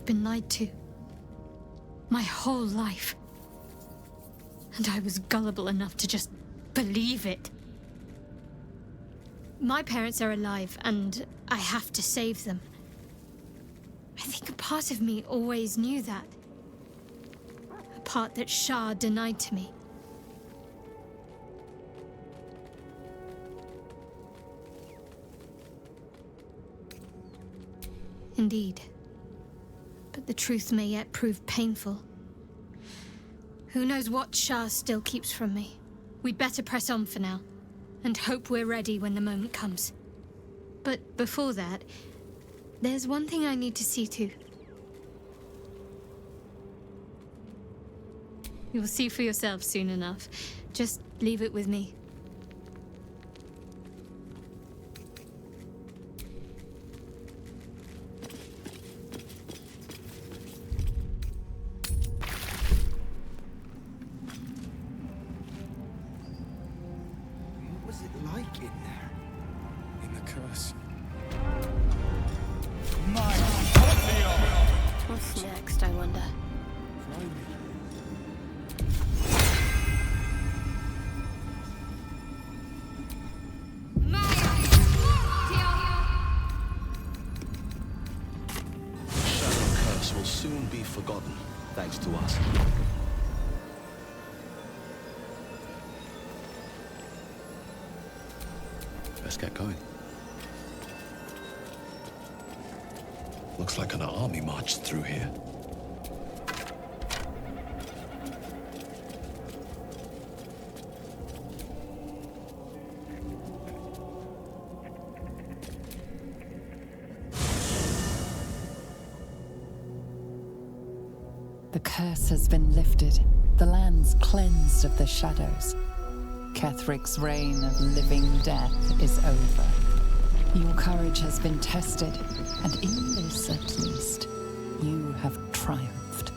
I've been lied to. My whole life. And I was gullible enough to just believe it. My parents are alive, and I have to save them. I think a part of me always knew that. A part that Shah denied to me. Indeed. But the truth may yet prove painful. Who knows what Shah still keeps from me? We'd better press on for now, and hope we're ready when the moment comes. But before that, there's one thing I need to see to. You'll see for yourself soon enough. Just leave it with me. What's next, I wonder? Shadow curse will soon be forgotten, thanks to us. Let's get going. Looks like an army marched through here. The curse has been lifted. The land's cleansed of the shadows. Kethric's reign of living death is over. Your courage has been tested, and in this at least, you have triumphed.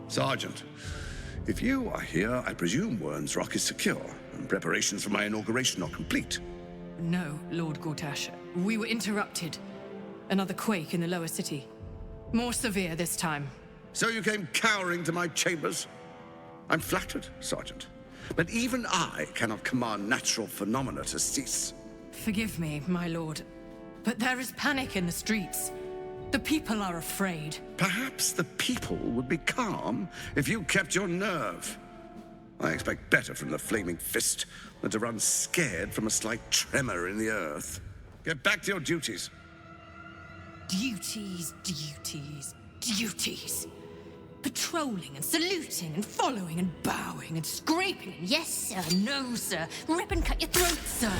Sergeant, if you are here, I presume Wern's Rock is secure, and preparations for my inauguration are complete. No, Lord Gortash. We were interrupted. Another quake in the lower city. More severe this time. So you came cowering to my chambers? I'm flattered, Sergeant. But even I cannot command natural phenomena to cease. Forgive me, my lord, but there is panic in the streets. The people are afraid. Perhaps the people would be calm if you kept your nerve. I expect better from the Flaming Fist than to run scared from a slight tremor in the earth. Get back to your duties. Duties, duties, duties. Patrolling and saluting and following and bowing and scraping. Yes, sir. No, sir. Rip and cut your throat, sir.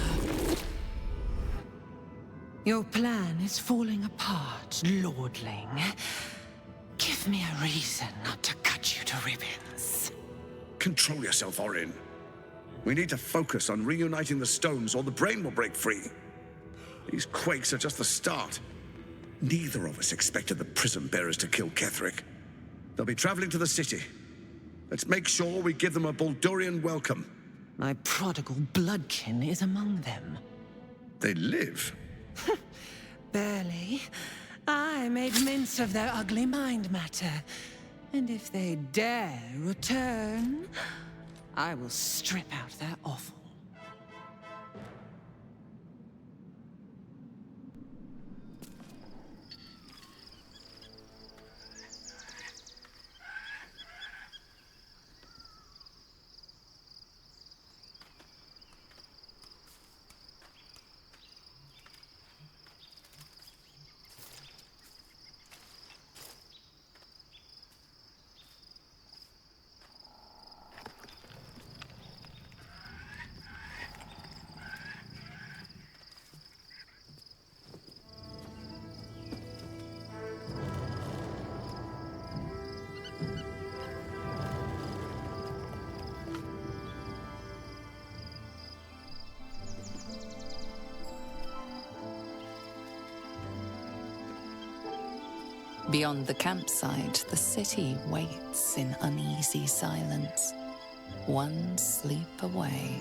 Your plan is falling apart, lordling. Give me a reason not to cut you to ribbons. Control yourself, Orin. We need to focus on reuniting the stones or the brain will break free. These quakes are just the start. Neither of us expected the prison bearers to kill Ketheric. They'll be traveling to the city. Let's make sure we give them a Baldurian welcome. My prodigal bloodkin is among them. They live. Barely. I made mince of their ugly mind matter. And if they dare return, I will strip out their offal. Beyond the campsite, the city waits in uneasy silence, one sleep away.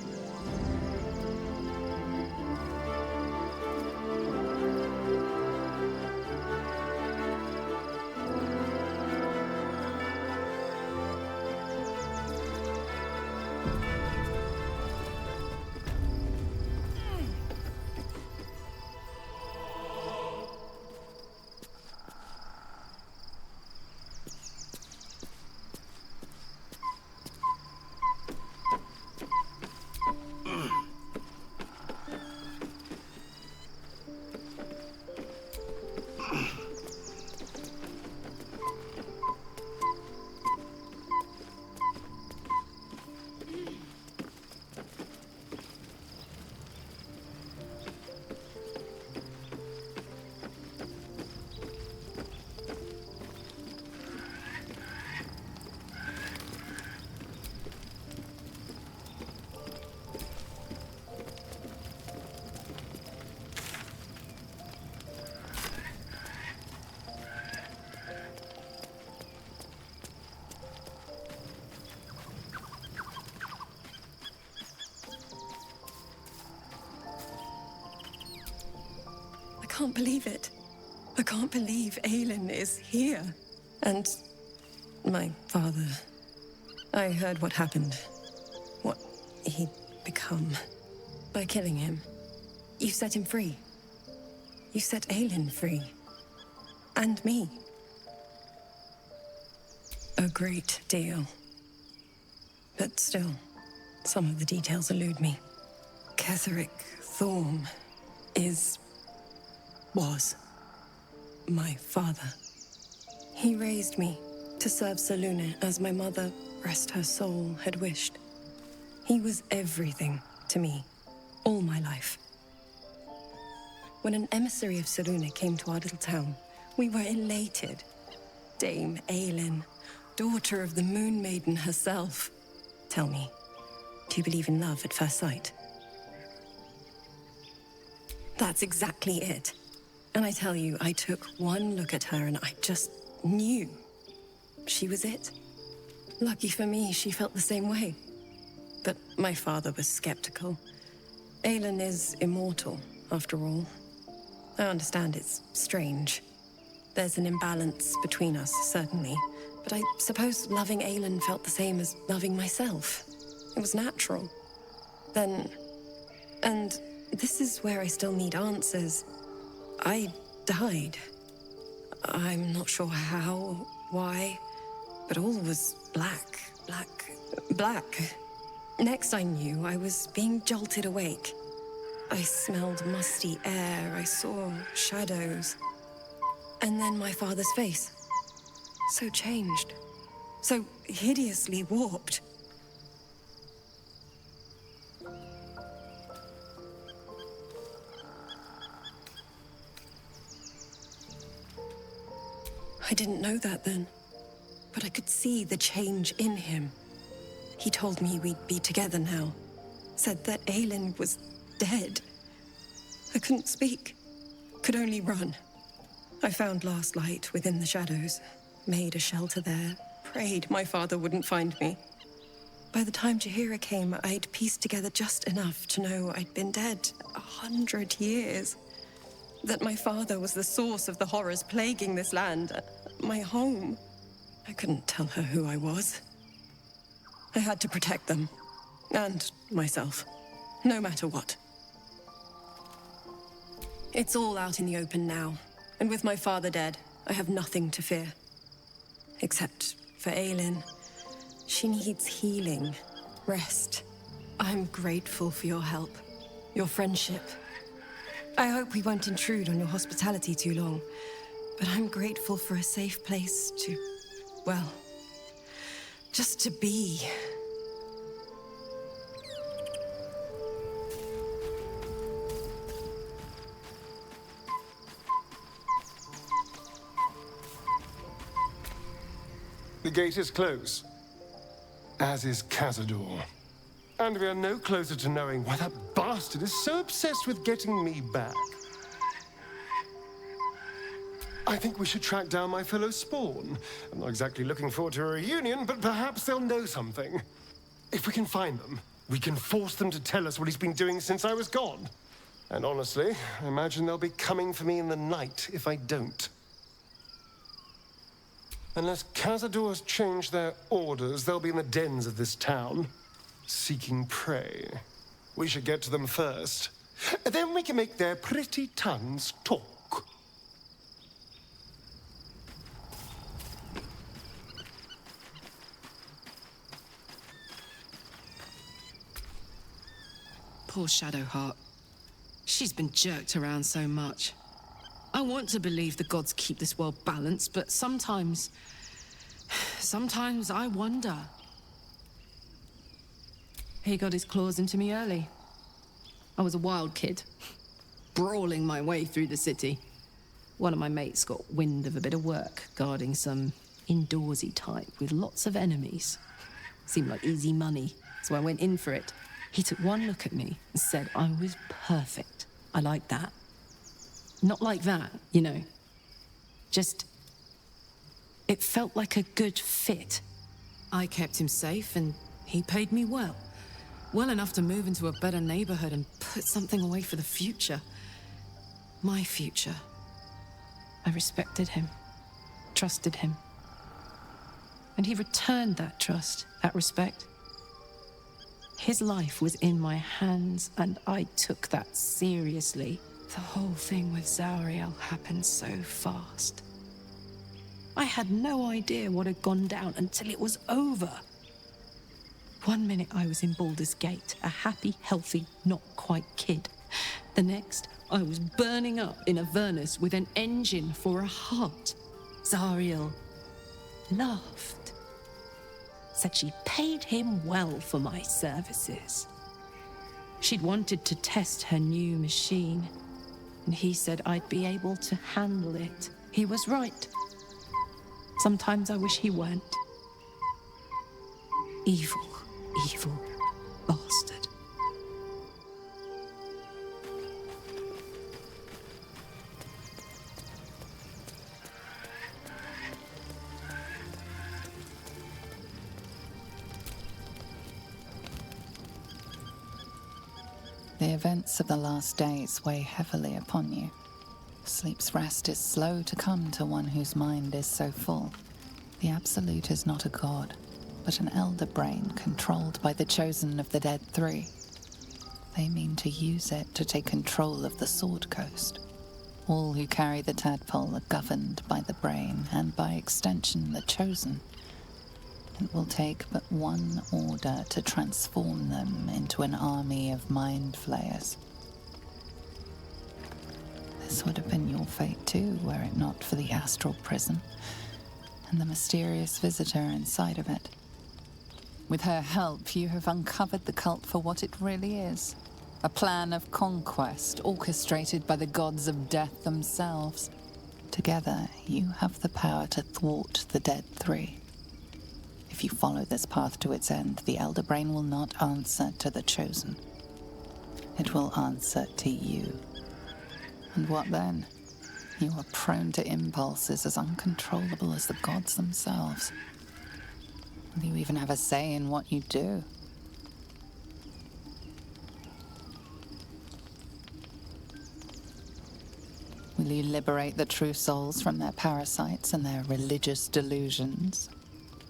I can't believe it. I can't believe Aelin is here. And my father. I heard what happened. What he'd become. By killing him. You set him free. You set Aelin free. And me. A great deal. But still, some of the details elude me. Ketheric Thorm was my father. He raised me to serve Selûne as my mother, rest her soul, had wished. He was everything to me, all my life. When an emissary of Selûne came to our little town, we were elated. Dame Aelin, daughter of the Moon Maiden herself. Tell me, do you believe in love at first sight? That's exactly it. And I tell you, I took one look at her and I just knew she was it. Lucky for me, she felt the same way. But my father was skeptical. Aelin is immortal, after all. I understand it's strange. There's an imbalance between us, certainly. But I suppose loving Aelin felt the same as loving myself. It was natural. And this is where I still need answers. I died. I'm not sure how, why, but all was black. Next I knew, I was being jolted awake. I smelled musty air, I saw shadows. And then my father's face. So changed. So hideously warped. I didn't know that then, but I could see the change in him. He told me we'd be together now, said that Aelin was dead. I couldn't speak, could only run. I found last light within the shadows, made a shelter there, prayed my father wouldn't find me. By the time Jaheira came, I'd pieced together just enough to know I'd been dead 100 years. That my father was the source of the horrors plaguing this land, my home. I couldn't tell her who I was. I had to protect them, and myself, no matter what. It's all out in the open now, and with my father dead, I have nothing to fear. Except for Aelin. She needs healing, rest. I'm grateful for your help, your friendship. I hope we won't intrude on your hospitality too long, but I'm grateful for a safe place to, well, just to be. The gate is closed, as is Cazador. And we are no closer to knowing why that bastard is so obsessed with getting me back. I think we should track down my fellow Spawn. I'm not exactly looking forward to a reunion, but perhaps they'll know something. If we can find them, we can force them to tell us what he's been doing since I was gone. And honestly, I imagine they'll be coming for me in the night if I don't. Unless Cazador's changed their orders, they'll be in the dens of this town, seeking prey. We should get to them first. Then we can make their pretty tongues talk. Poor Shadowheart. She's been jerked around so much. I want to believe the gods keep this world balanced, but sometimes I wonder. He got his claws into me early. I was a wild kid, brawling my way through the city. One of my mates got wind of a bit of work guarding some indoorsy type with lots of enemies. Seemed like easy money, so I went in for it. He took one look at me and said I was perfect. I like that. Not like that, you know. Just... it felt like a good fit. I kept him safe and he paid me well. Well enough to move into a better neighborhood and put something away for the future. My future. I respected him, trusted him. And he returned that trust, that respect. His life was in my hands, and I took that seriously. The whole thing with Zariel happened so fast. I had no idea what had gone down until it was over. One minute I was in Baldur's Gate, a happy, healthy, not quite kid. The next, I was burning up in Avernus with an engine for a heart. Zariel laughed. Said she paid him well for my services. She'd wanted to test her new machine, and he said I'd be able to handle it. He was right. Sometimes I wish he weren't. Evil, evil bastard. The events of the last days weigh heavily upon you. Sleep's rest is slow to come to one whose mind is so full. The Absolute is not a god, but an elder brain controlled by the chosen of the Dead Three. They mean to use it to take control of the Sword Coast. All who carry the tadpole are governed by the brain, and by extension the chosen. It will take but one order to transform them into an army of mind flayers. This would have been your fate too, were it not for the astral prison and the mysterious visitor inside of it. With her help, you have uncovered the cult for what it really is. A plan of conquest orchestrated by the gods of death themselves. Together, you have the power to thwart the Dead Three. If you follow this path to its end, the Elder Brain will not answer to the Chosen. It will answer to you. And what then? You are prone to impulses as uncontrollable as the gods themselves. Will you even have a say in what you do? Will you liberate the true souls from their parasites and their religious delusions?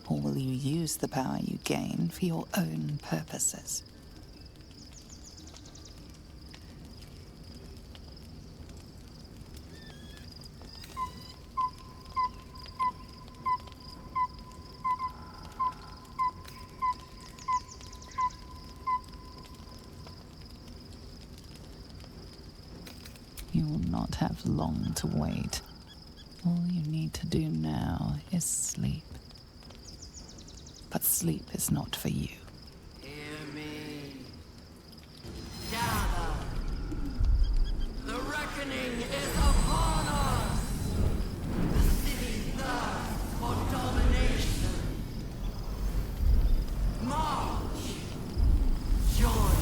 Or will you use the power you gain for your own purposes? You will not have long to wait. All you need to do now is sleep. But sleep is not for you. Hear me. Gather. The reckoning is upon us. The city thirsts for domination. March. Join.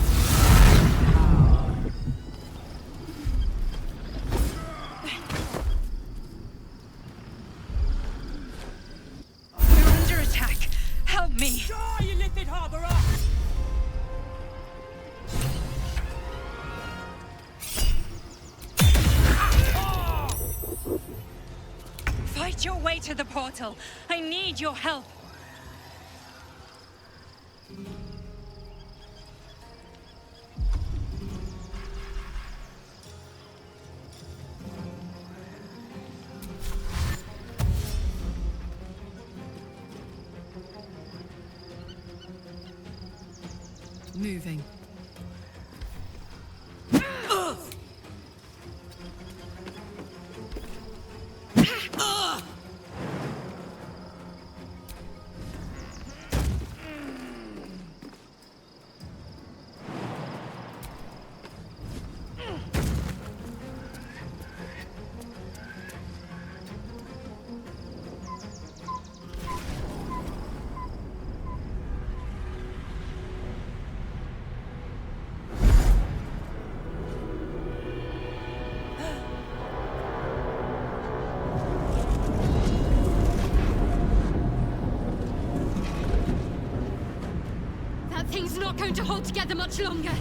Me. Sure, you lifted harbor up! Fight your way to the portal. I need your help. Moving. Thing's not going to hold together much longer.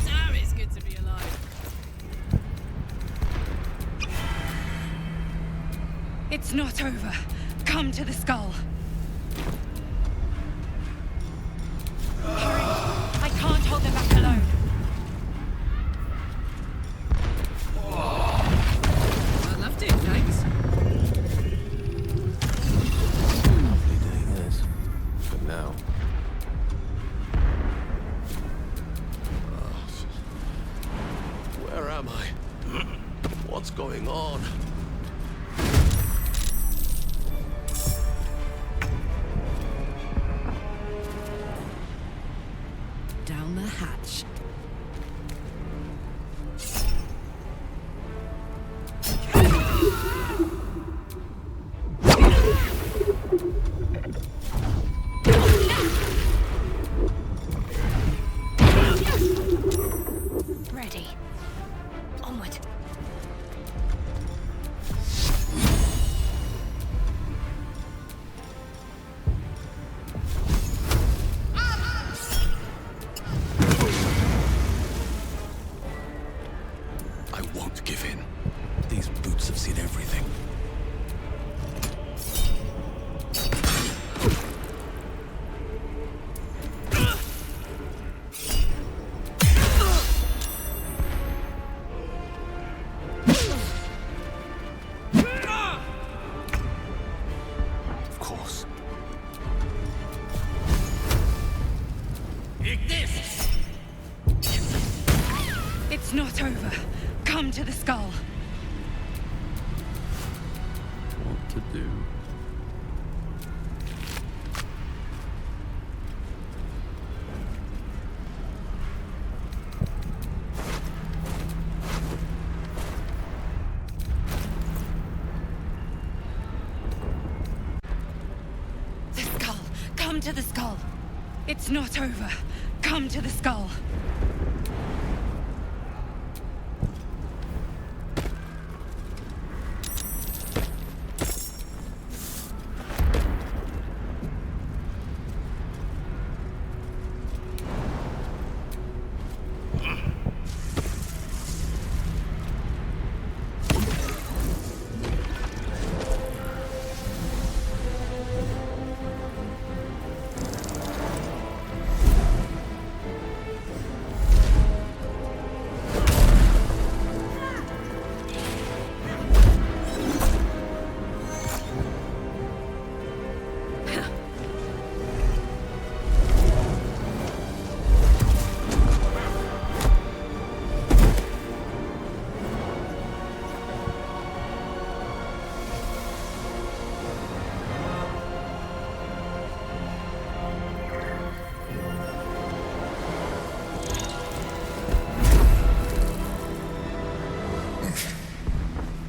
Damn, it's good to be alive. It's not over. Come to the skull. Hurry! I can't hold them back alone. I'd love to, thanks. Lovely doing this. For now. Where am I? What's going on? Down the hatch. Ready. Onward. not over. Come to the skull. What to do? The skull. Come to the skull. It's not over. Come to the skull.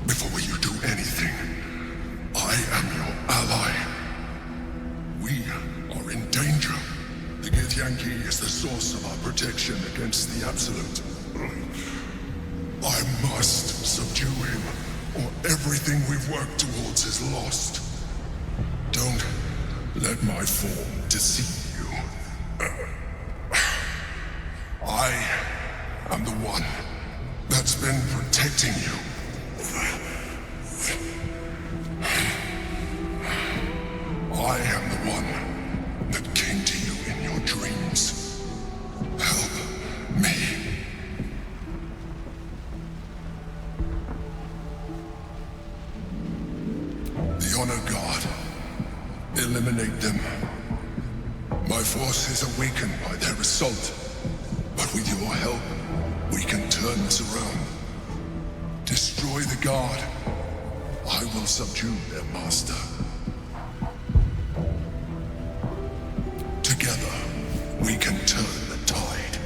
Before you do anything, I am your ally. We are in danger. The Githyanki is the source of our protection against the Absolute. I must subdue him, or everything we've worked towards is lost. Don't let my form deceive you. I am the one that's been protecting you. I am the one that came to you in your dreams. Help me. The Honor God. Eliminate them. My force is awakened by their assault. But with your help, we can turn this around. Destroy the Guard. I will subdue their master. Together, we can turn the tide.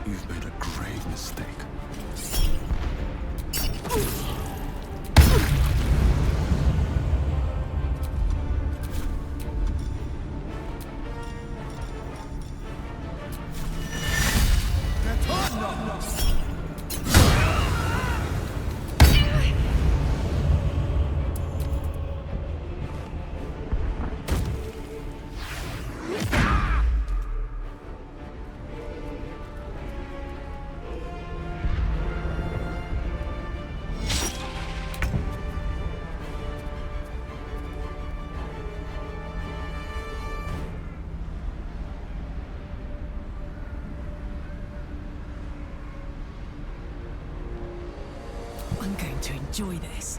You've made a grave mistake. I'm going to enjoy this.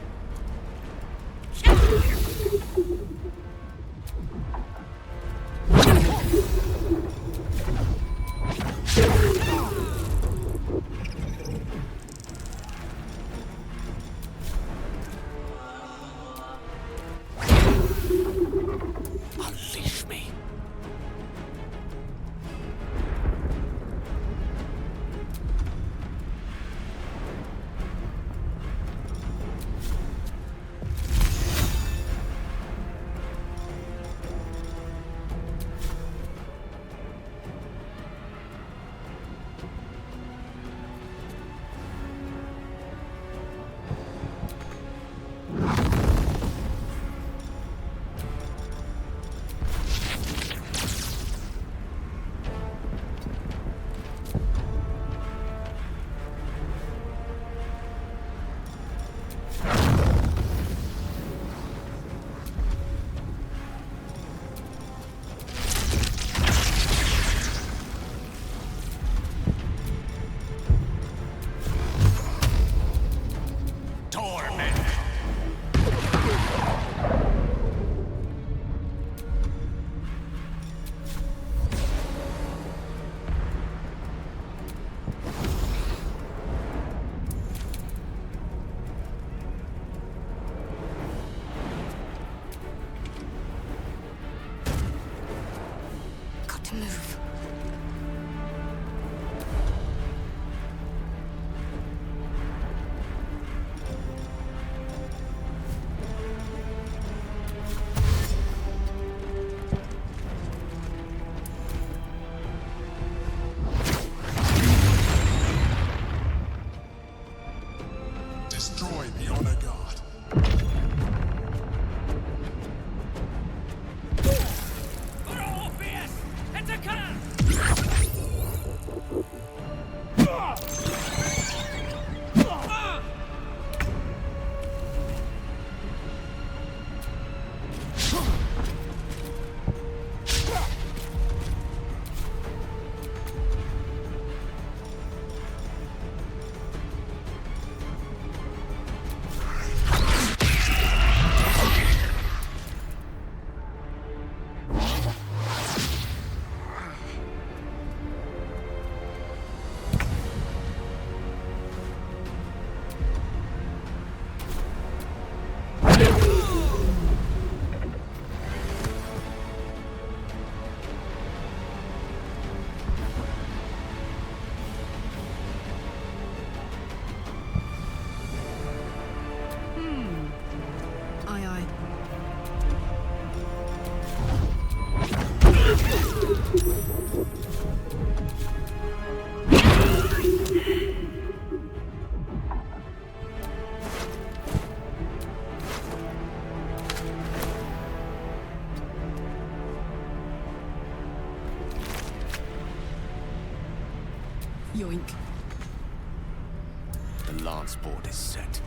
Unleash me. Yoink. The lance board is set.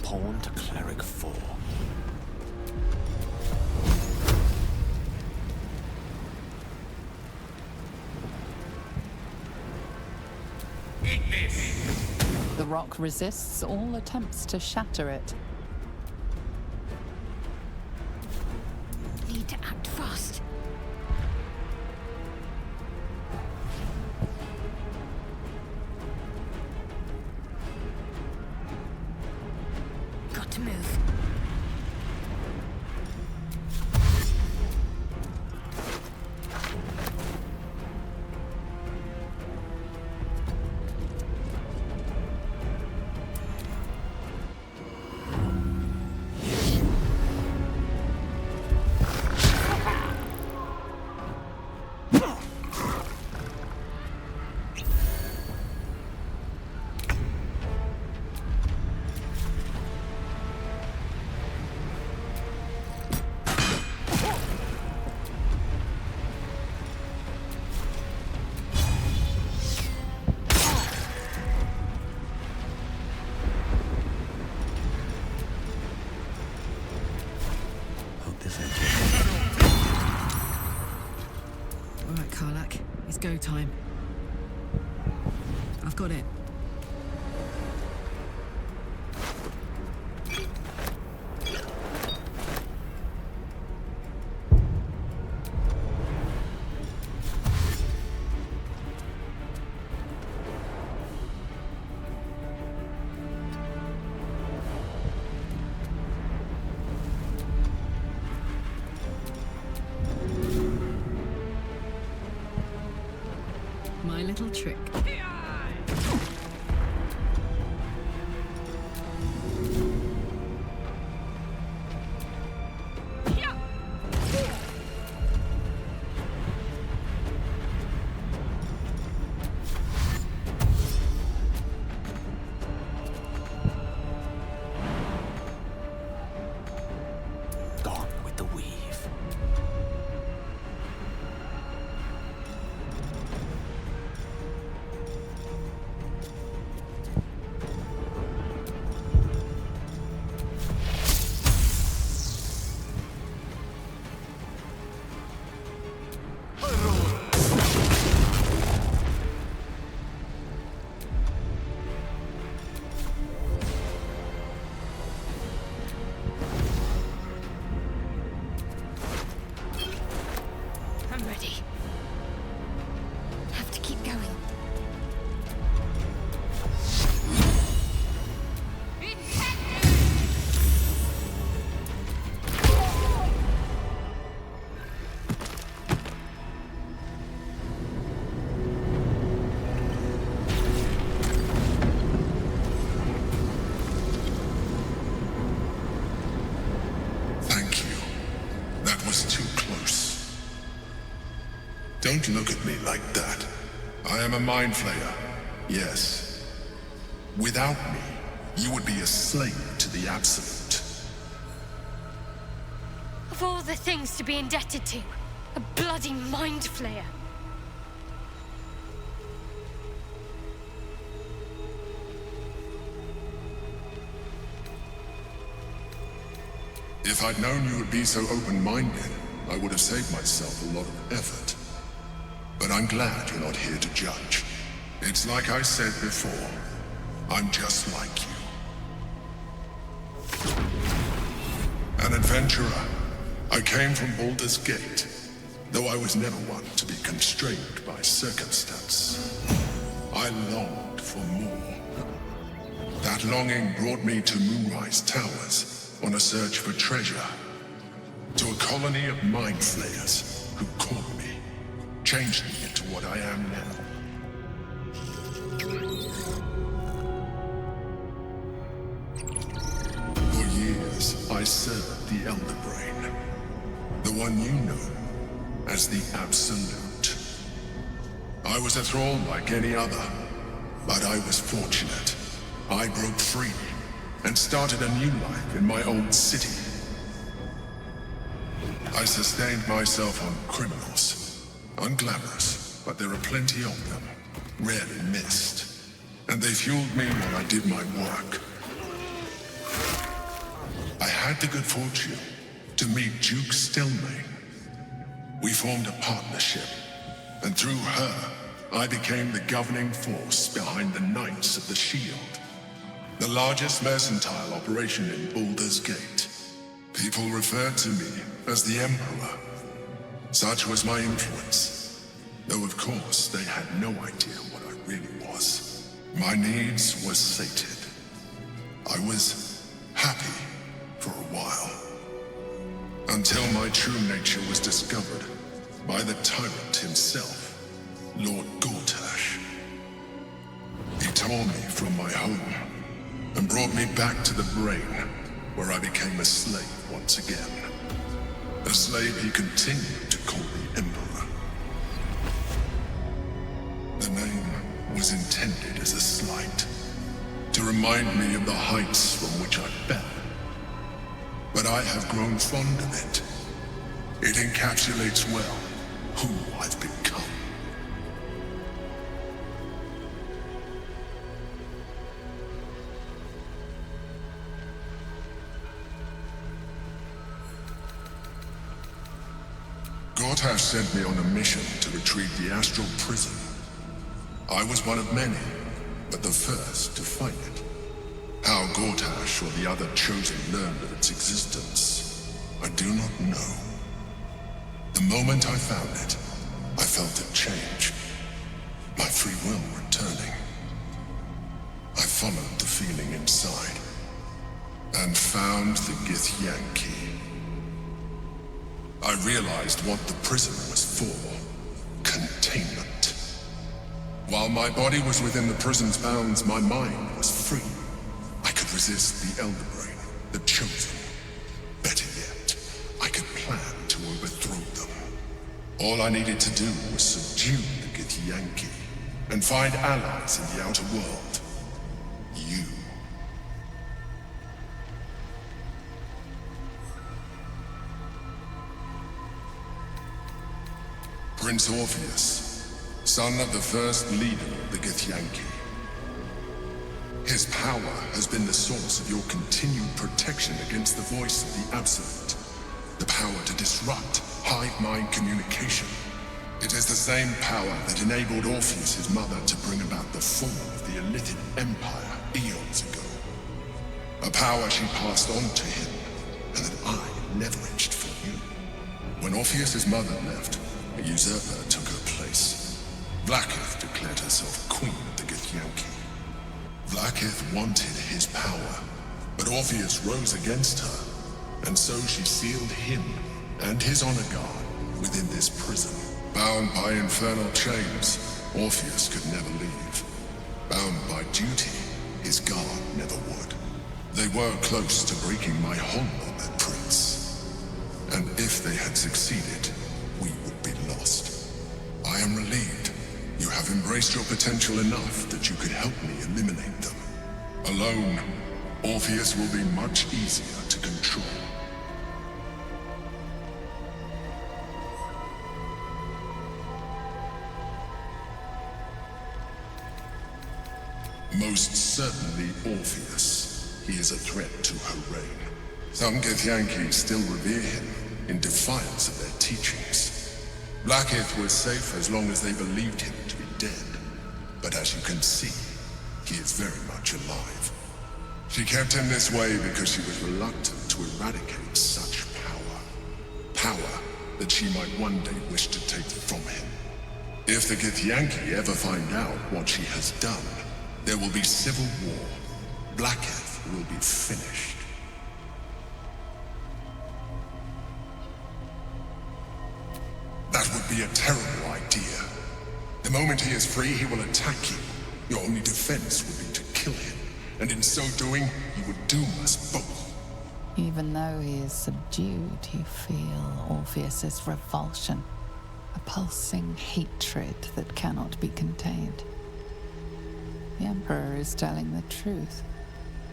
Pawn to cleric 4. The rock resists all attempts to shatter it. Need to act fast. Got to move. Alright, Karlak. It's go time. I've got it. My little trick. Gone with the weave. I'm ready. Have to keep going. Thank you. That was too close. Don't look at me like that. I am a mind flayer. Yes. Without me, you would be a slave to the Absolute. Of all the things to be indebted to, a bloody mind flayer. If I'd known you would be so open-minded, I would have saved myself a lot of effort. But I'm glad you're not here to judge. It's like I said before, I'm just like you. An adventurer. I came from Baldur's Gate, though I was never one to be constrained by circumstance. I longed for more. That longing brought me to Moonrise Towers, on a search for treasure. To a colony of mind flayers who caught me, changed me into what I am now. For years, I served the Elder Brain, the one you know as the Absolute. I was a thrall like any other, but I was fortunate. I broke free and started a new life in my old city. I sustained myself on criminals. Unglamorous, but there are plenty of them. rarely missed, and they fueled me while I did my work. I had the good fortune to meet Duke Stelmane. We formed a partnership, and through her, I became the governing force behind the Knights of the Shield, the largest mercantile operation in Baldur's Gate. People referred to me as the Emperor. Such was my influence, though of course they had no idea what I really was. My needs were sated. I was happy for a while, until my true nature was discovered by the tyrant himself, Lord Gortash. He tore me from my home and brought me back to the Brain, where I became a slave once again. A slave he continued to call the Emperor. The name was intended as a slight, to remind me of the heights from which I fell. But I have grown fond of it. It encapsulates well who I've become. Gortash sent me on a mission to retrieve the astral prison. I was one of many, but the first to find it. How Gortash or the other chosen learned of its existence, I do not know. The moment I found it, I felt it change. My free will returning. I followed the feeling inside, and found the Githyanki. I realized what the prison was for. Containment. While my body was within the prison's bounds, my mind was free. I could resist the Elder Brain, the Chosen. Better yet, I could plan to overthrow them. All I needed to do was subdue the Githyanki and find allies in the outer world. You. Prince Orpheus, son of the first leader of the Githyanki. His power has been the source of your continued protection against the voice of the Absolute. The power to disrupt hive-mind communication. It is the same power that enabled Orpheus's mother to bring about the fall of the Illithid Empire eons ago. A power she passed on to him, and that I leveraged for you. When Orpheus's mother left, a usurper took her place. Vlaakith declared herself queen of the Githyanki. Vlaakith wanted his power, but Orpheus rose against her, and so she sealed him and his honor guard within this prison. Bound by infernal chains, Orpheus could never leave. Bound by duty, his guard never would. They were close to breaking my hold on that prince. And if they had succeeded, we would be lost. I am relieved. You have embraced your potential enough that you could help me eliminate them. Alone, Orpheus will be much easier to control. Most certainly Orpheus. He is a threat to her reign. Some Githyanki still revere him in defiance of their teachings. Vlaakith was safe as long as they believed him to be dead. But as you can see, he is very much alive. She kept him this way because she was reluctant to eradicate such power. Power that she might one day wish to take from him. If the Githyanki ever find out what she has done, there will be civil war. Vlaakith will be finished. That would be a terrible idea. The moment he is free, he will attack you. Your only defense would be to kill him, and in so doing, you would doom us both. Even though he is subdued, you feel Orpheus's revulsion, a pulsing hatred that cannot be contained. The Emperor is telling the truth.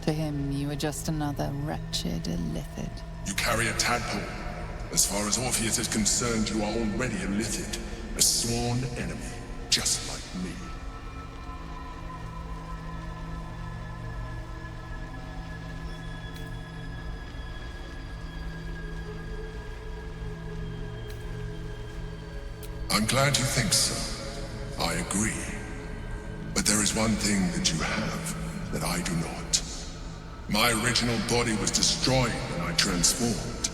To him, you are just another wretched Illithid. You carry a tadpole. As far as Orpheus is concerned, you are already Illithid, a sworn enemy, just like me. I'm glad you think so. I agree. But there is one thing that you have that I do not. My original body was destroyed when I transformed.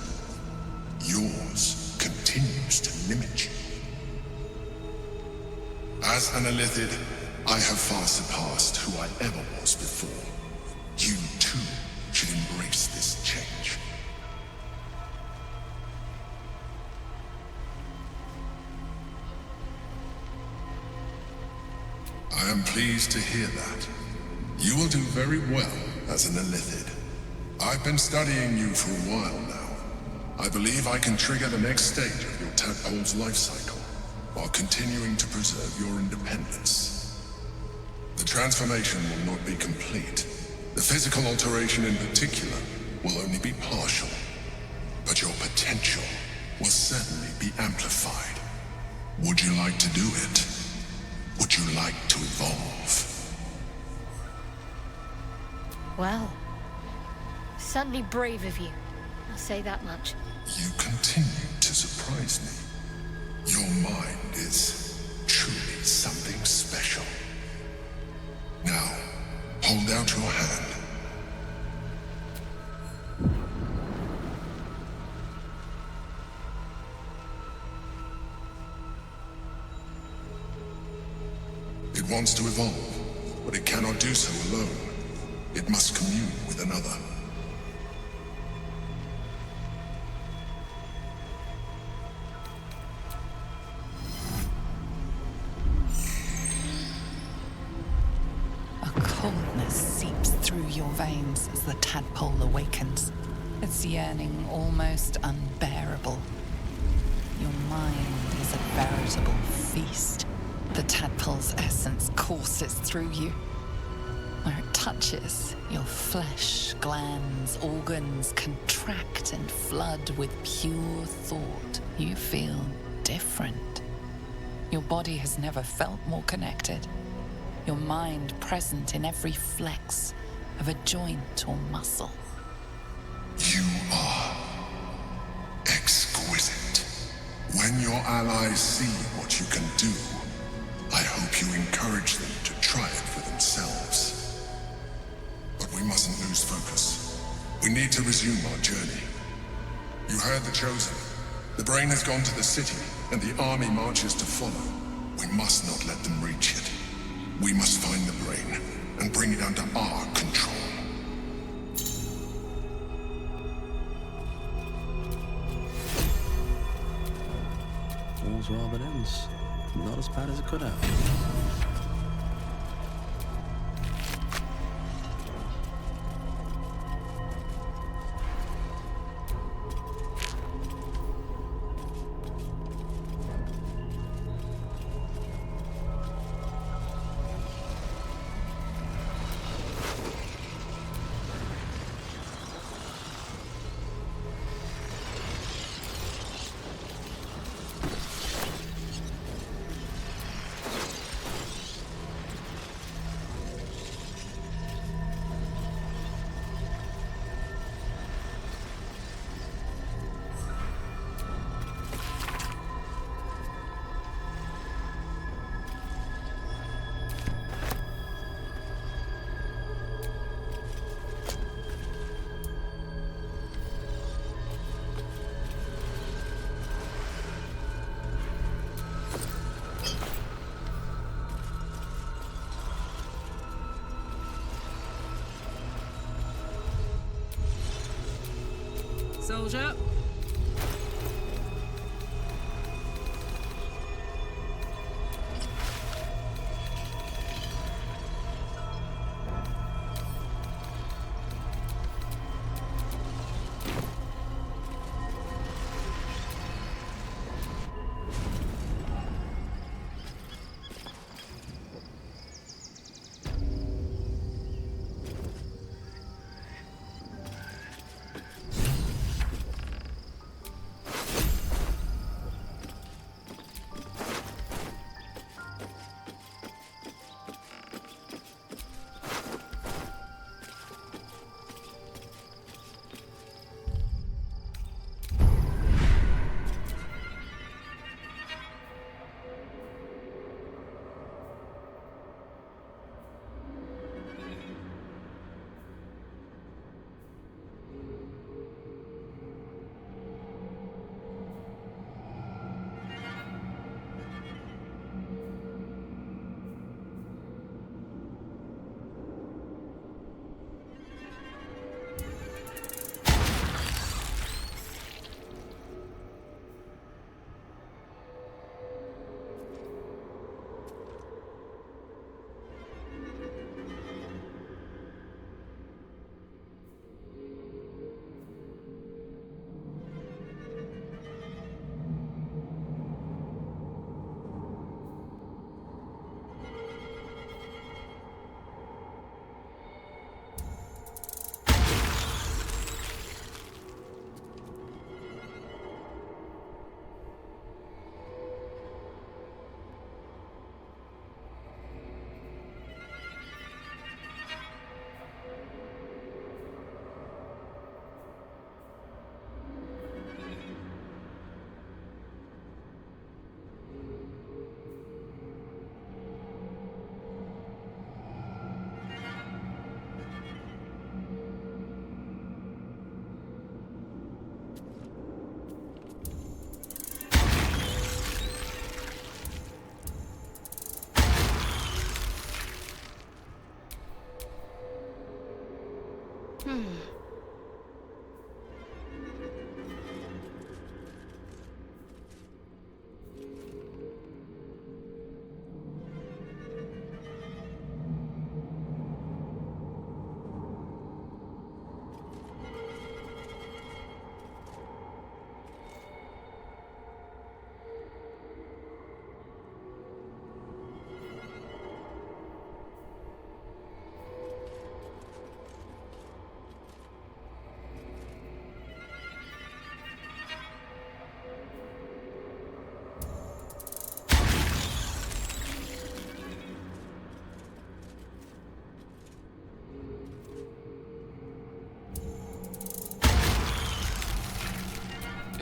Yours continues to limit you. As an Illithid, I have far surpassed who I ever was before. You too should embrace this change. I am pleased to hear that. You will do very well as an Illithid. I've been studying you for a while now. I believe I can trigger the next stage of your tadpole's life cycle, while continuing to preserve your independence. The transformation will not be complete. The physical alteration in particular will only be partial. But your potential will certainly be amplified. Would you like to do it? Would you like to evolve? Well, certainly brave of you. I'll say that much. You continue to surprise me. Your mind is truly something special. Now, hold out your hand. It wants to evolve, but it cannot do so alone. It must commune with another. A coldness seeps through your veins as the tadpole awakens, its yearning almost unbearable. Your mind is a veritable feast. The tadpole's essence courses through you. Where it touches, your flesh, glands, organs contract and flood with pure thought. You feel different. Your body has never felt more connected. Your mind present in every flex of a joint or muscle. You are exquisite. When your allies see what you can do, I hope you encourage them to try it for themselves. But we mustn't lose focus. We need to resume our journey. You heard the Chosen. The brain has gone to the city, and the army marches to follow. We must not let them reach it. We must find the brain and bring it under our control. All's well that ends. Not as bad as it could have. Soldier.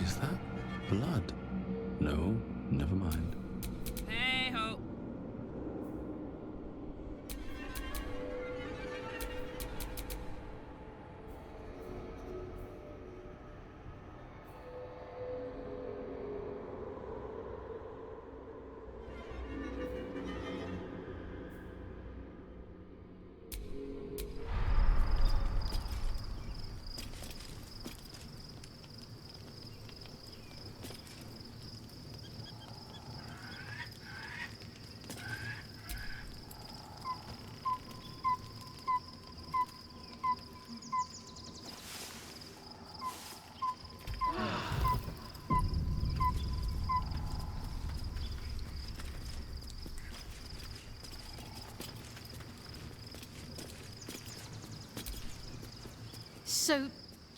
Is that blood? No, never mind. Hey ho. So,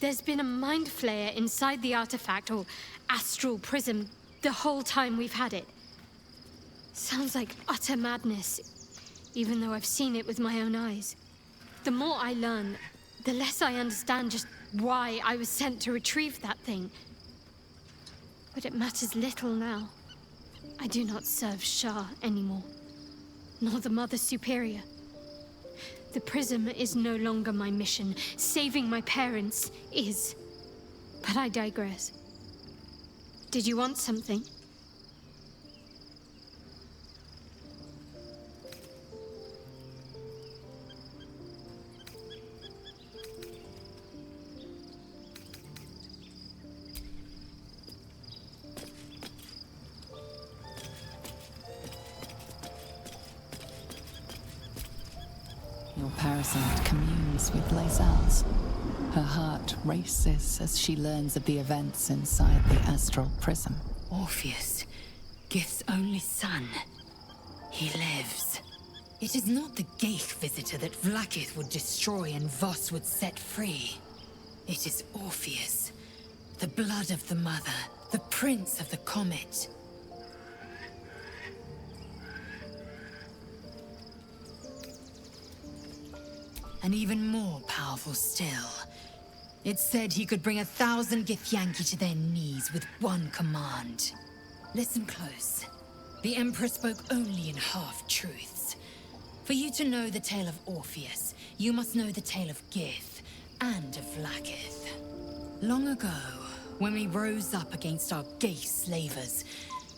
there's been a mind flayer inside the artifact, or astral prism, the whole time we've had it. Sounds like utter madness, even though I've seen it with my own eyes. The more I learn, the less I understand just why I was sent to retrieve that thing. But it matters little now. I do not serve Shah anymore, nor the Mother Superior. The prism is no longer my mission. Saving my parents is. But I digress. Did you want something? Your parasite communes with Lazelle's. Her heart races as she learns of the events inside the astral prism. Orpheus, Gith's only son. He lives. It is not the Geich visitor that Vlaakith would destroy and Voss would set free. It is Orpheus, the blood of the mother, the prince of the comet. And even more powerful still. It said he could bring 1,000 Githyanki to their knees with one command. Listen close. The Emperor spoke only in half-truths. For you to know the tale of Orpheus, you must know the tale of Gith and of Vlaakith. Long ago, when we rose up against our Geich slavers,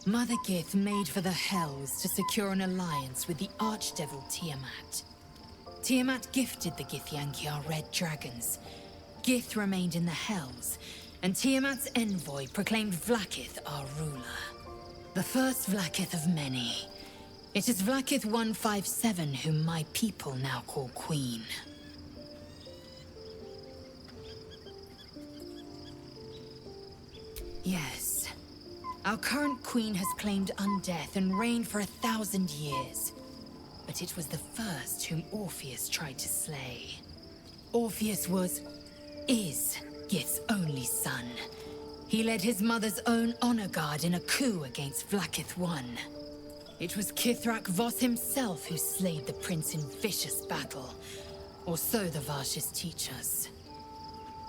Mother Gith made for the Hells to secure an alliance with the archdevil Tiamat. Tiamat gifted the Githyanki our red dragons. Gith remained in the Hells, and Tiamat's envoy proclaimed Vlaakith our ruler. The first Vlaakith of many. It is Vlaakith 157 whom my people now call Queen. Yes. Our current queen has claimed undeath and reigned for 1,000 years. But it was the first whom Orpheus tried to slay. Orpheus is Gith's only son. He led his mother's own honor guard in a coup against Vlaakith I. It was Kithrak Voss himself who slayed the prince in vicious battle, or so the Varshas teach us.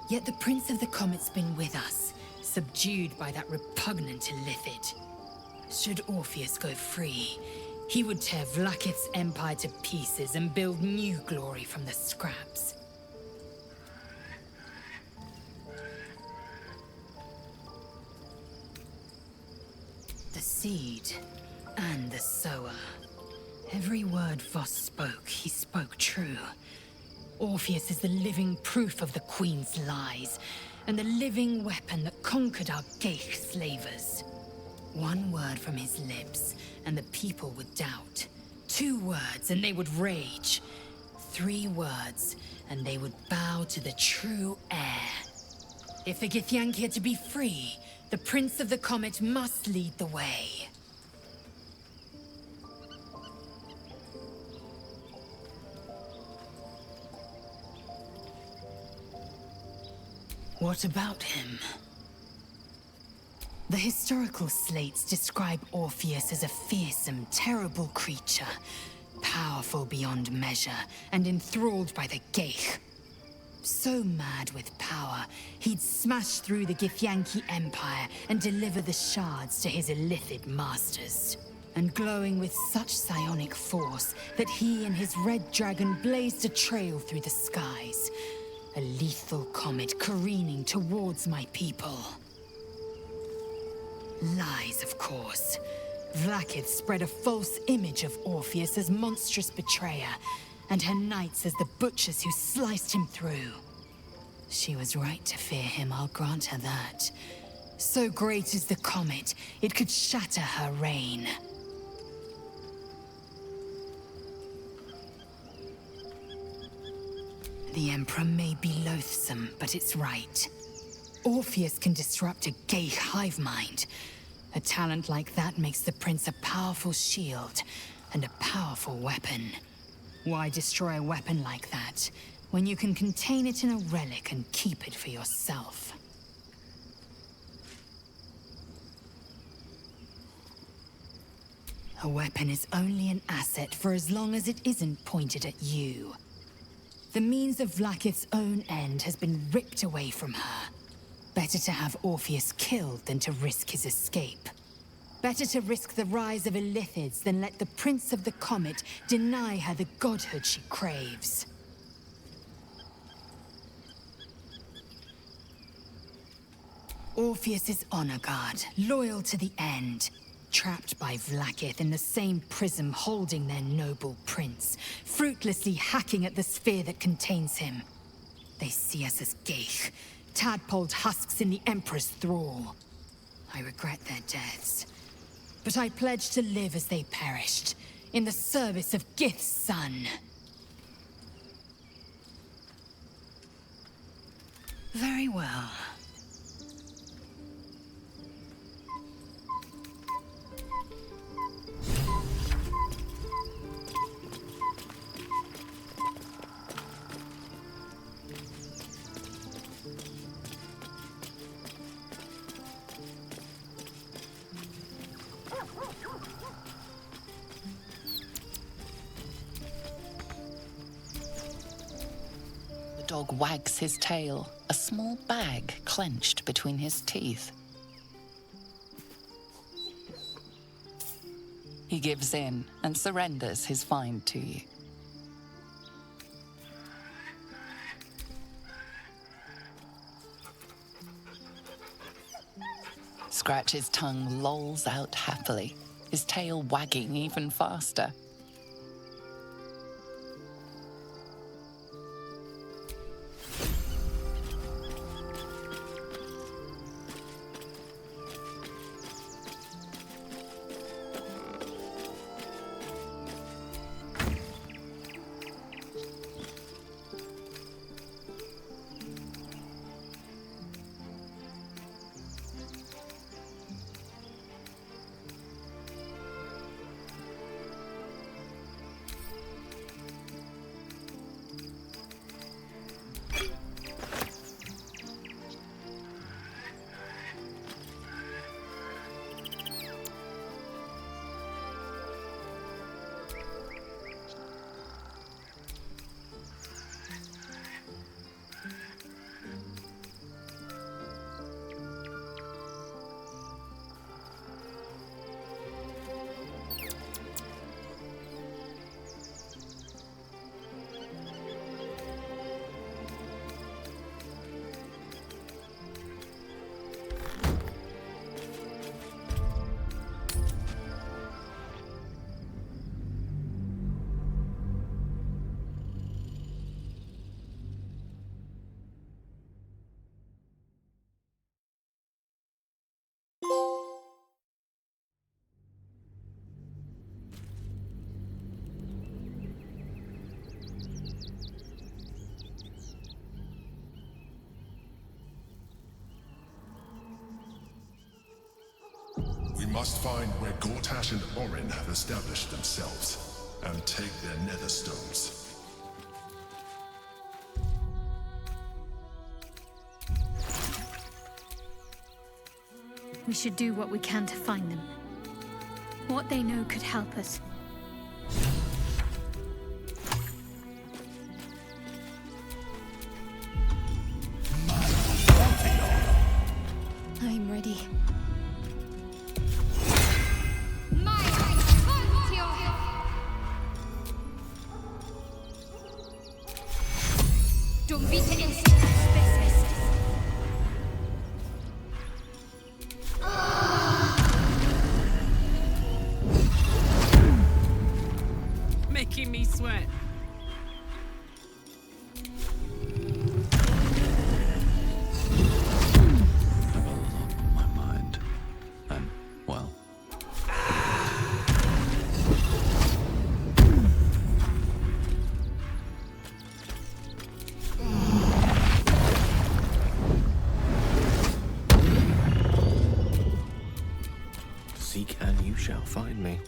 Yet the Prince of the Comet's been with us, subdued by that repugnant Illithid. Should Orpheus go free, he would tear Vlaakith's empire to pieces and build new glory from the scraps. The seed and the sower. Every word Voss spoke, he spoke true. Orpheus is the living proof of the Queen's lies, and the living weapon that conquered our Geich slavers. One word from his lips, and the people would doubt. 2 words, and they would rage. 3 words, and they would bow to the true heir. If the Githyanki are to be free, the Prince of the Comet must lead the way. What about him? The historical slates describe Orpheus as a fearsome, terrible creature, powerful beyond measure, and enthralled by the Geich. So mad with power, he'd smash through the Githyanki Empire and deliver the shards to his illithid masters. And glowing with such psionic force that he and his red dragon blazed a trail through the skies. A lethal comet careening towards my people. Lies, of course. Vlaakith spread a false image of Orpheus as monstrous betrayer, and her knights as the butchers who sliced him through. She was right to fear him, I'll grant her that. So great is the comet, it could shatter her reign. The Emperor may be loathsome, but it's right. Orpheus can disrupt a Geich hive mind. A talent like that makes the Prince a powerful shield and a powerful weapon. Why destroy a weapon like that, when you can contain it in a relic and keep it for yourself? A weapon is only an asset for as long as it isn't pointed at you. The means of Vlaakith's own end has been ripped away from her. Better to have Orpheus killed than to risk his escape. Better to risk the rise of illithids than let the Prince of the Comet deny her the godhood she craves. Orpheus is honor guard, loyal to the end. Trapped by Vlaakith in the same prism holding their noble prince, fruitlessly hacking at the sphere that contains him. They see us as Geich, tadpoled husks in the Emperor's thrall. I regret their deaths, but I pledge to live as they perished, in the service of Gith's son. Very well. The dog wags his tail, a small bag clenched between his teeth. He gives in and surrenders his find to you. Scratch's tongue lolls out happily, his tail wagging even faster. must find where Gortash and Orin have established themselves, and take their nether stones. We should do what we can to find them. What they know could help us. I'm ready. Making me sweat. My mind. And, well. Seek and you shall find me.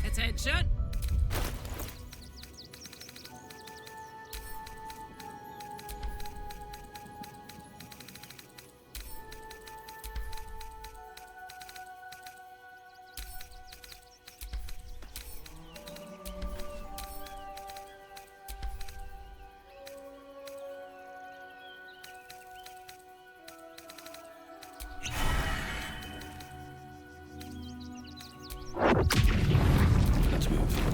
Attention. Let's move.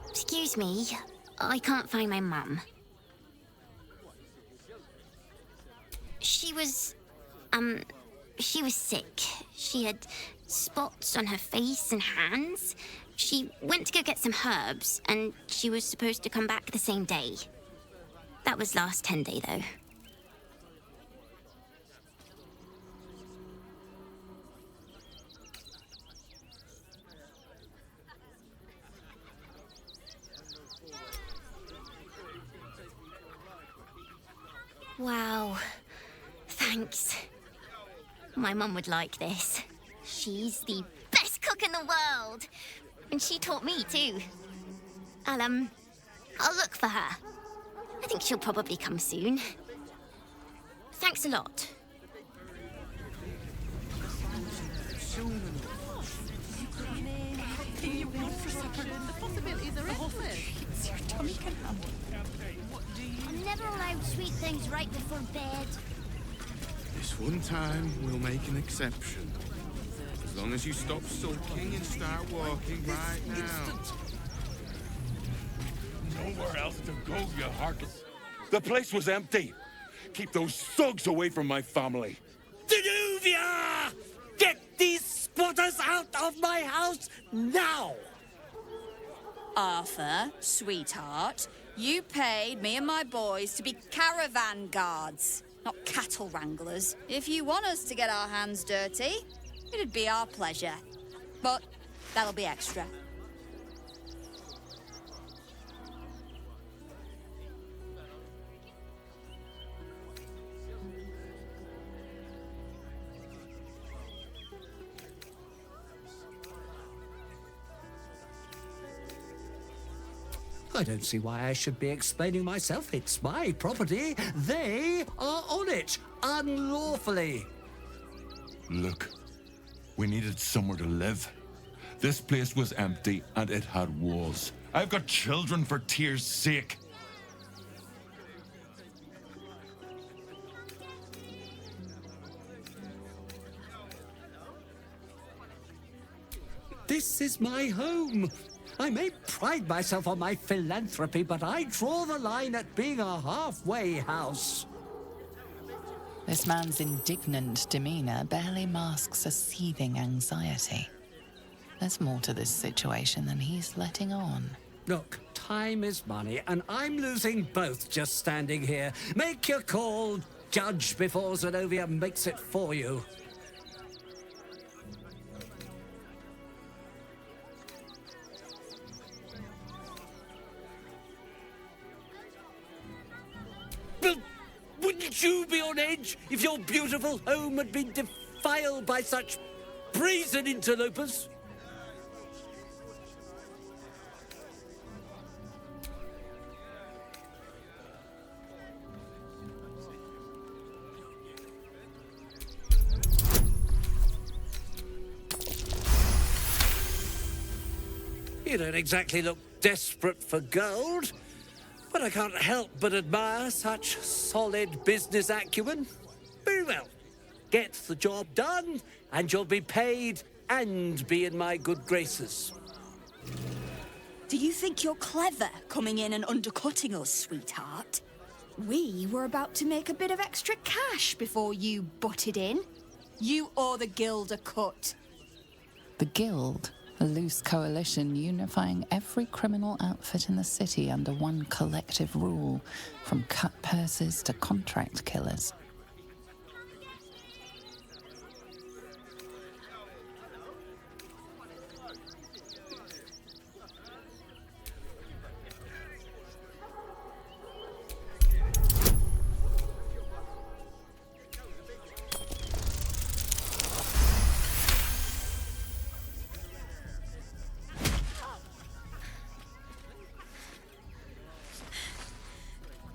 Excuse me. I can't find my mum. She was sick. She had spots on her face and hands. She went to go get some herbs, and she was supposed to come back the same day. That was last 10 day, though. Wow. Thanks. My mum would like this. She's the best cook in the world. And she taught me too. I'll look for her. I think she'll probably come soon. Thanks a lot. I'm never allowed sweet things right before bed. This one time, we'll make an exception. As long as you stop sulking and start walking right now. Nowhere else to go, you heartless. The place was empty. Keep those thugs away from my family. Danuvia! Get these squatters out of my house now! Arthur, sweetheart, you paid me and my boys to be caravan guards, not cattle wranglers. If you want us to get our hands dirty, it'd be our pleasure. But that'll be extra. I don't see why I should be explaining myself. It's my property. They are on it, unlawfully. Look, we needed somewhere to live. This place was empty and it had walls. I've got children for Tyr's sake. This is my home. I may pride myself on my philanthropy, but I draw the line at being a halfway house. This man's indignant demeanor barely masks a seething anxiety. There's more to this situation than he's letting on. Look, time is money, and I'm losing both just standing here. Make your call, judge, before Zenobia makes it for you. Well, wouldn't you be on edge if your beautiful home had been defiled by such brazen interlopers? You don't exactly look desperate for gold, but I can't help but admire such solid business acumen. Very well. Get the job done, and you'll be paid and be in my good graces. Do you think you're clever coming in and undercutting us, sweetheart? We were about to make a bit of extra cash before you butted in. You owe the guild a cut. The Guild, a loose coalition unifying every criminal outfit in the city under one collective rule, from cut purses to contract killers.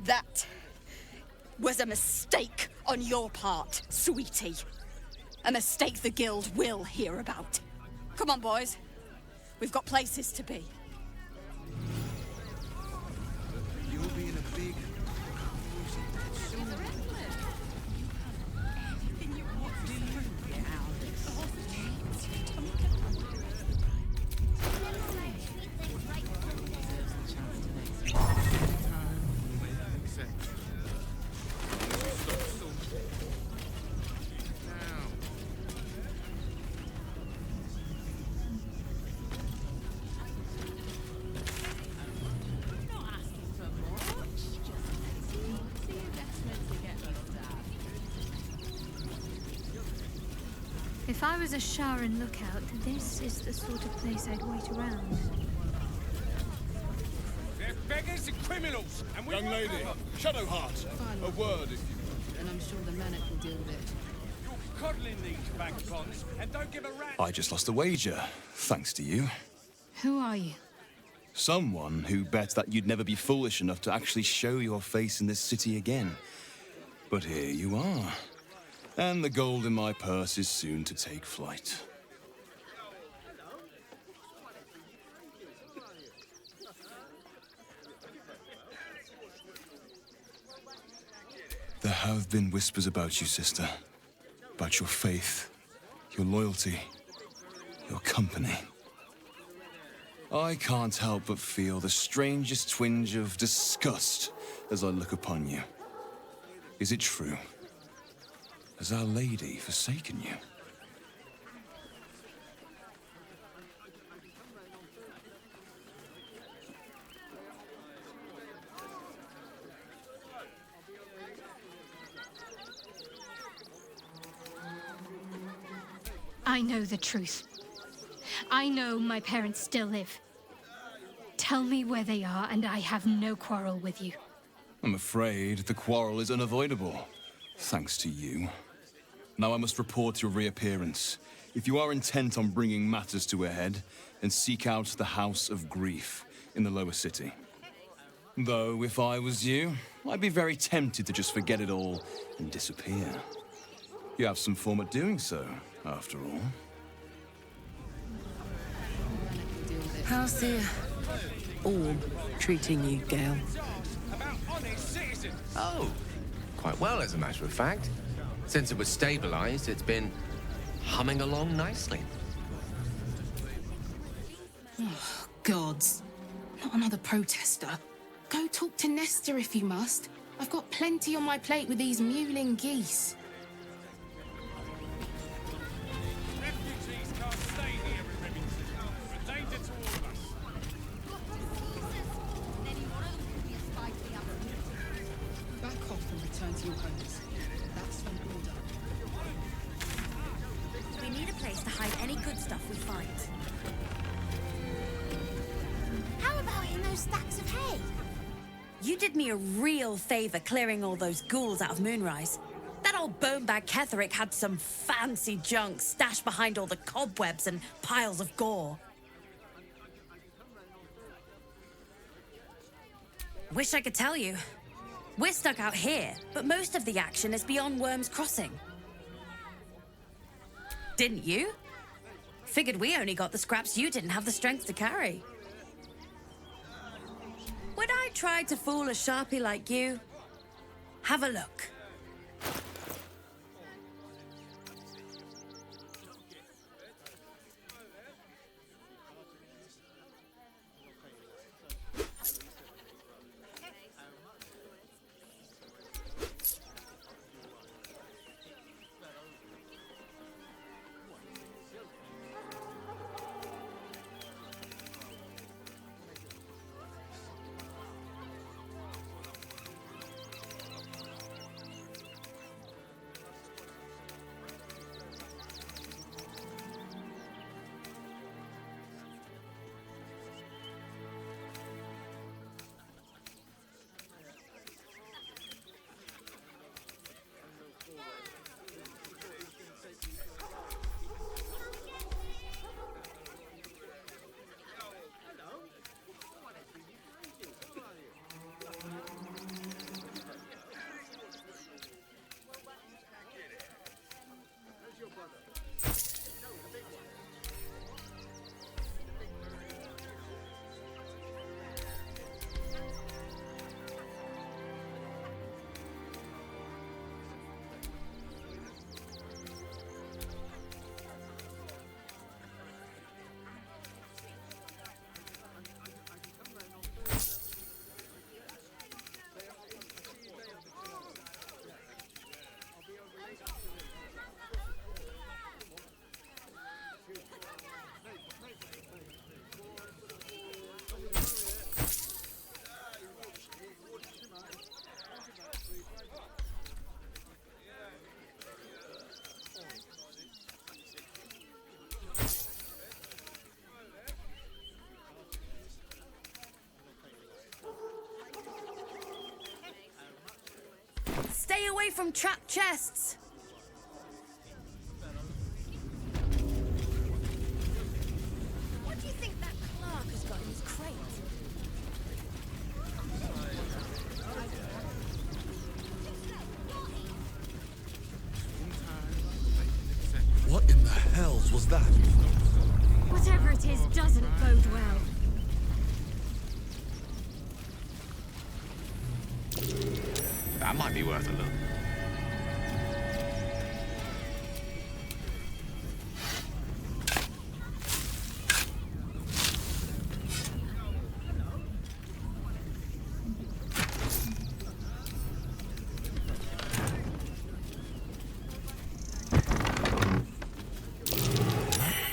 That was a mistake on your part, sweetie. A mistake the guild will hear about. Come on, boys. We've got places to be. You'll be in a big... If I was a Sharan lookout, this is the sort of place I'd wait around. They're beggars and criminals, and we... Young lady, Shadowheart, a word if you... And I'm sure the Manic will deal with it. You're coddling these vagabonds, and don't give a rat... I just lost a wager, thanks to you. Who are you? Someone who bet that you'd never be foolish enough to actually show your face in this city again. But here you are. And the gold in my purse is soon to take flight. There have been whispers about you, sister. About your faith, your loyalty, your company. I can't help but feel the strangest twinge of disgust as I look upon you. Is it true? Has Our Lady forsaken you? I know the truth. I know my parents still live. Tell me where they are, and I have no quarrel with you. I'm afraid the quarrel is unavoidable, thanks to you. Now I must report your reappearance. If you are intent on bringing matters to a head, then seek out the House of Grief in the lower city. Though, if I was you, I'd be very tempted to just forget it all and disappear. You have some form at doing so, after all. How's the orb treating you, Gale? Oh, quite well, as a matter of fact. Since it was stabilized, it's been humming along nicely. Oh, gods. Not another protester. Go talk to Nestor if you must. I've got plenty on my plate with these mewling geese. Refugees can't stay here in Remington. They're a danger to all of us. Back off and return to your homes. That's an order. We need a place to hide any good stuff we find. How about in those stacks of hay? You did me a real favor clearing all those ghouls out of Moonrise. That old bonebag Ketherick had some fancy junk stashed behind all the cobwebs and piles of gore. Wish I could tell you. We're stuck out here, but most of the action is beyond Worm's Crossing. Didn't you? Figured we only got the scraps you didn't have the strength to carry. When I tried to fool a sharpie like you, have a look. Stay away from trapped chests! What do you think that clerk has got in his crate? What in the hells was that? Whatever it is doesn't bode well. That might be worth a look.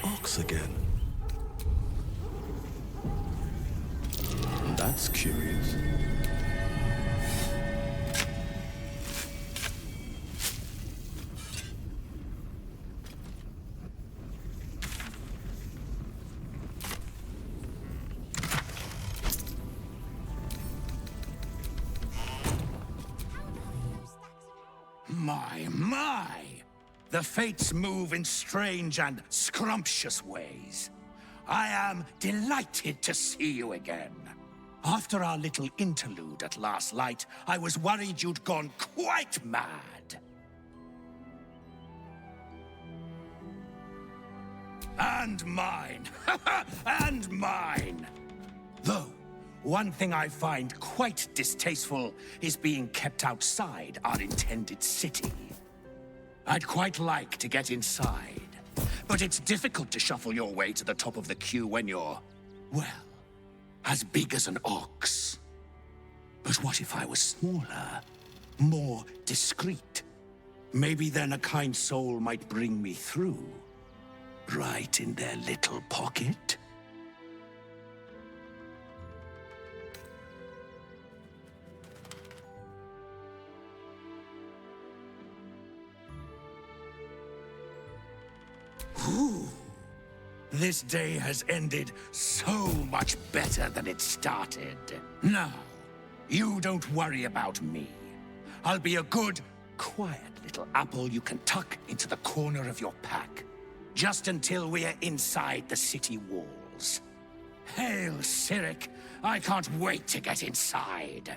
Ox again. That's curious. My! The fates move in strange and scrumptious ways. I am delighted to see you again. After our little interlude at last light, I was worried you'd gone quite mad. And mine. And mine. Though, one thing I find quite distasteful is being kept outside our intended city. I'd quite like to get inside, but it's difficult to shuffle your way to the top of the queue when you're Well, as big as an ox. But what if I was smaller, more discreet? Maybe then a kind soul might bring me through. Right in their little pocket. Ooh. This day has ended so much better than it started. Now, you don't worry about me. I'll be a good, quiet little apple you can tuck into the corner of your pack. Just until we're inside the city walls. Hail, Cyric! I can't wait to get inside.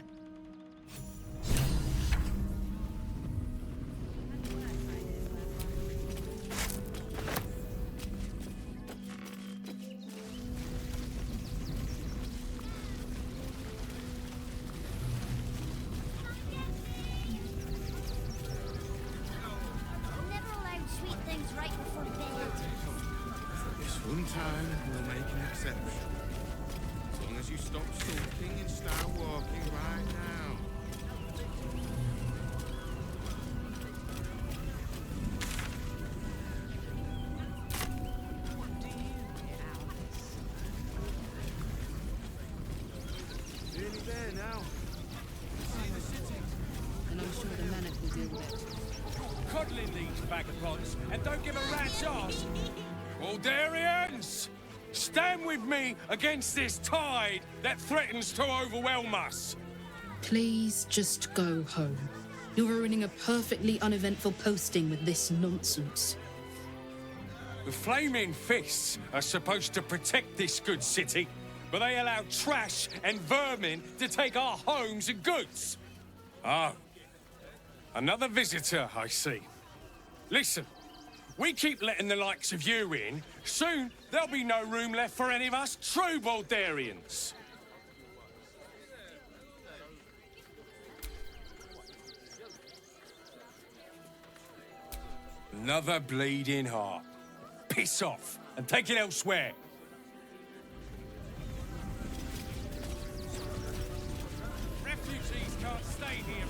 One time, we'll make an exception. As long as you stop sulking and start walking right now. Nearly there now. See the city. And I'm sure the Manic will deal with it. Coddling these vagabonds and don't give a rat's ass. Baldurians! Stand with me against this tide that threatens to overwhelm us. Please just go home. You're ruining a perfectly uneventful posting with this nonsense. The Flaming Fists are supposed to protect this good city, but they allow trash and vermin to take our homes and goods. Oh, another visitor, I see. Listen. We keep letting the likes of you in, soon there'll be no room left for any of us true Baldurians. Another bleeding heart. Piss off and take it elsewhere. Refugees can't stay here